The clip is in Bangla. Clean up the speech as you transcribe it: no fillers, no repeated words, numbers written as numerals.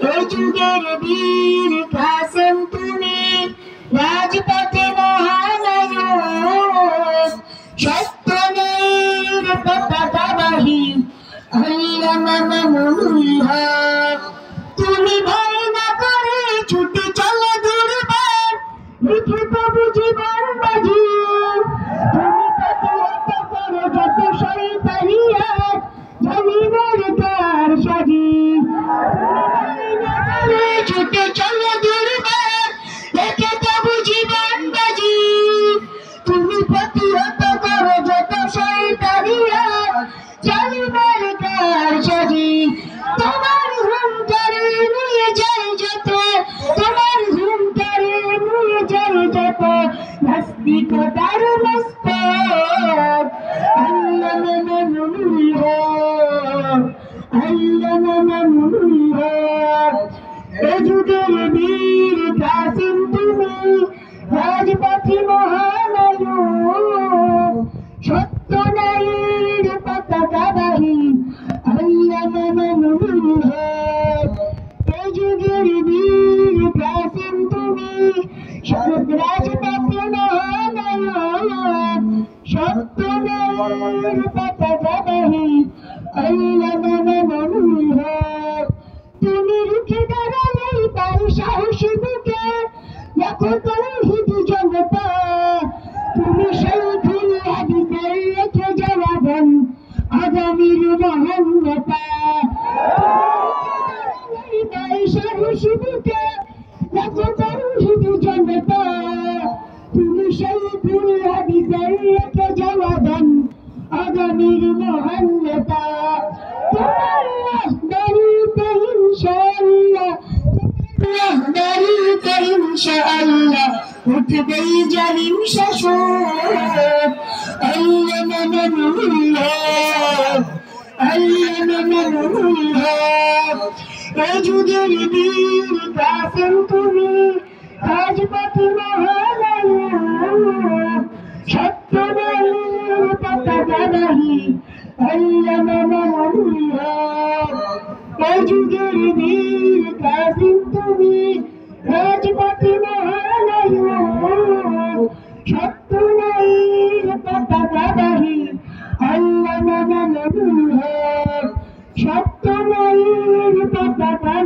এই যুগের বীর কাসেম তুমি, রাজপথে মহানায়ক, সত্যের পতাকাবাহী আল্লামা মামুনুল হক। তুমি ভয় না করে ছুটে চলো দুর্বার, লিখে তবু জীবন বাজি। তুমি প্রতিহত করো যত শয়তানিয়াত, জালিমের কার সাজি। ছুটে চলো দুর্বার, লিখে তবু জীবন বাজি। তুমি প্রতিহত করো যত শয়তানিয়াত, জালিমের কার সাজি। তোমার হুঙ্কারে নিয়ে যায় যত, তোমার হুঙ্কারে নিয়ে যায় যত নাস্তিকতার মস্তক। আল্লামা মামুনুল হক, আল্লামা মামুনুল হক। এ যুগের বীর কাসেম তুমি, রাজপথে মহানায়ক, সত্য ন্যায়ের পতাকাবাহী আল্লামা মামুনুল হক। এ যুগের বীর কাসেম তুমি, রাজপথে মহানায়ক, সত্য ন্যায়ের পতাকাবাহী আল্লামা মামুনুল হক। তুমি রুখে দাঁড়ালে তার সাহসী বুকে লাখো তৌহিদি জনতা। তুমি শহীদুল হাদিসের রেখে যাওয়া ধন, আগামীর মহান নেতা। তার সাহসী বুকে লাখো তৌহিদি জনতা। তুমি শহীদুল হাদিসের রেখে যাওয়া ধন, আগামীর মহান নেতা। তোমার রাহদারিতে ইনশাআল্লাহ, রাহদারিতে ইনশাআল্লাহ উঠবেই জালিম শাসক। আল্লামা মামুনুল হক, আল্লামা মামুনুল হক। এই যুগের বীর কাসেম তুমি, রাজপথে মহানায়ক, সত্য ন্যায়ের পতাকাবাহী আল্লামা মামুনুল হক। এই যুগের বীর কাসেম তুমি, রাজপথে মহানায়ক, সত্য ন্যায়ের পতাকাবাহী আল্লামা মামুনুল হক, সত্য ন্যায়ের পতাকা